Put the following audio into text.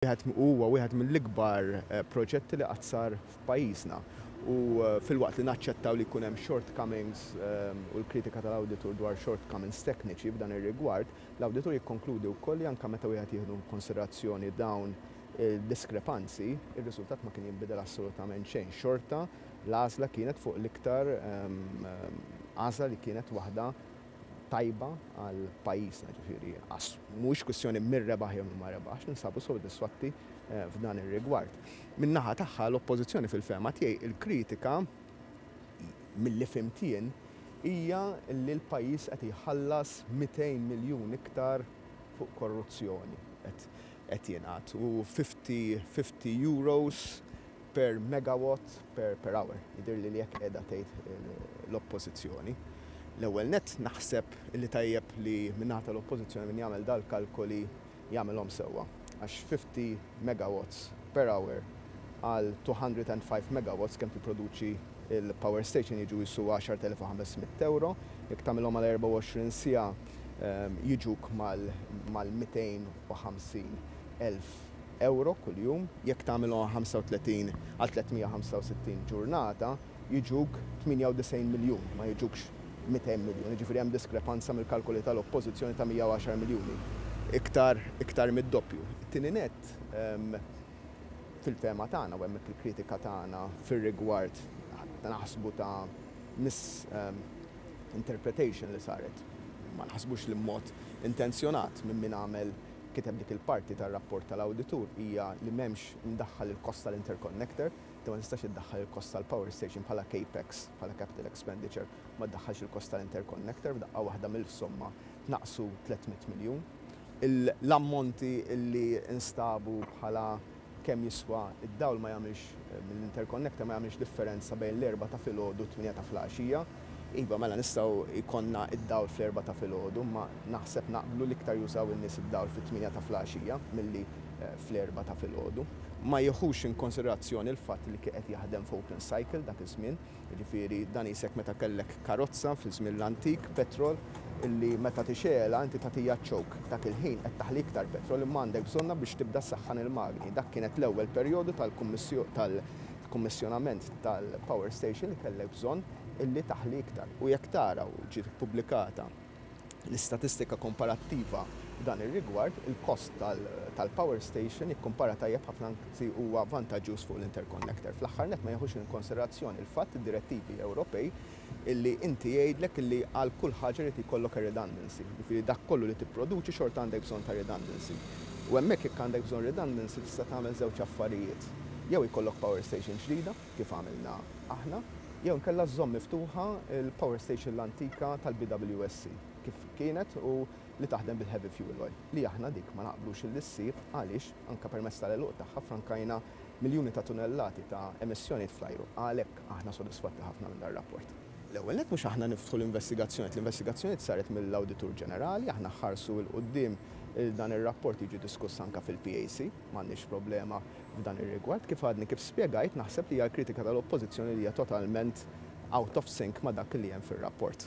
Huwa wieħed mill-ikbar proġetti li qatt sar f'pajjiżna u fil-waqt li naċċettaw li jkun hemm shortcomings u l-kritika tal-awditur dwar shortcomings tekniċi f'dan ir-rigward, l-awditur jikkonkludi wkoll li anke meta wieħed jieħdu konsiderazzjoni dawn il-diskrepanzi, ir-riżultat ma kien jinbidel assolutament xejn. Xorta l-għażla kienet fuq l-iktar għażla li kienet waħda tajba għal pajjiżna, ġifieri mhux kwistjoni mir-rebaħ jew ma rebaħx, ninsabu sodisfatti f'dan ir-rigward. Min-naħa tagħha l-oppożizzjoni fil-fehma tiegħi il-kritika milli fimtien hija li l-pajjiż qed jħallas 200 miljun iktar fuq korruzzjoni qed jingħad u 50 euros per megawatt per hour. Jidhirli li jekk qiegħda tgħid l-oppożizzjoni. L-ewwel nett naħseb li tajjeb li min-naħa tal-oppożizzjoni min jagħmel dal-kalkoli jagħmelhom sewwa. Għax 50 megawatts per hour għal 205 megawatts kemm tipproduċi il-power station jiġu jissu 10,500 euro, jekk tagħmilhom għal 24 siegħa jiġuk mal-250,000 euro kuljum, jekk tagħmilhom 35 għal 365 ġurnata jiġuk 98 miljun, ma jiġukx 200 miljoni, ġifieri hemm diskrepanza mill-kalkoli tal-oppożizzjoni ta' 110 miljuni. Iktar mid-doppju. Tieni nett fil-fehma tagħna u hemmhekk il-kritika tagħna fir-rigward naħsbu ta' misinterpretation li saret. Ma naħsbux li mod intenzjonat minn min għamel kiteb dik il-parti tar-rapport tal-awditur hija li m'hemmx imdaħħal il-kost tal-interconnector, ma tistax iddaħħal il-kost tal-power station bħala capex, bħala capital expenditure, ma ddaħħalx il-kost tal-interconnector f'daqqa waħda mill-somma tnaqsu 300 miljun. L-ammonti li instabu bħala kemm jiswa id-dawl ma jagħmilx mill-interconnector ma jagħmilx differenza bejn l-4 ta' filgħodu u 8 ta' filgħaxija. Iva, mela nistgħu jkollna id-dawl fl-4 ta' filgħodu, ma naħseb naqblu l-iktar jużaw in-nies id-dawl fit-8 ta' filgħaxija milli fl-4 ta' filgħodu. Ma jieħux in konsiderazzjoni l-fatt li qed jaħdem f'open cycle dak iż-żmien, jiġifieri dan isek meta kellek karozza fil-żmien l-antik petrol illi meta tixela inti tagħtiha ċok dak il-ħin qed taħli iktar petrol imma għandek bżonna biex tibda ssaħħan il-magni. Dak kienet l-ewwel perjodu tal-kummissjonament tal-power station li kellek bżonn illi taħli iktar. U jekk taraw ġiet pubblikata l-istatistika komparattiva f'dan ir-rigward, il-kost tal-power station ikkompara tajjeb ħafna anzi huwa vantaġġjuż fuq l-interconnector. Fl-aħħar nett ma jieħux in konsiderazzjoni l-fatt id-direttivi Ewropej illi inti jgħidlek illi għal kull ħaġa li tikollok redundancy. Jiġifieri dak kollu li tipproduċi xorta għandek bżonn ta' redundancy. U hemmhekk jekk għandek bżonn redundancy tista' tagħmel żewġ affarijiet. Jew ikollok power station ġdida kif għamilna aħna, jew nkella żomm miftuħa il-power station l-antika tal-BWSC kif kienet u li taħdem bil-heavy fuel oil. Li aħna dik ma naqblux il issir għaliex anke permezz tal-eluq tagħha frankajna miljuni ta' tunellati ta' emissjonijiet fl-ajru. Għalhekk aħna sodisfatti ħafna minn dar-rapport. L-ewwel nett mhux aħna niftħu l-investigazzjonijiet. L-investigazzjonijiet saret mill-Awditur Ġenerali, aħna ħarsu l quddiem dan ir-rapport jiġi diskuss anke fil-PAC, m'għandniex problema f'dan ir-rigward. Kif għadni kif spjegajt naħseb li hija kritika tal-oppożizzjoni li hija totalment out of sync ma' dak li hemm fir-rapport.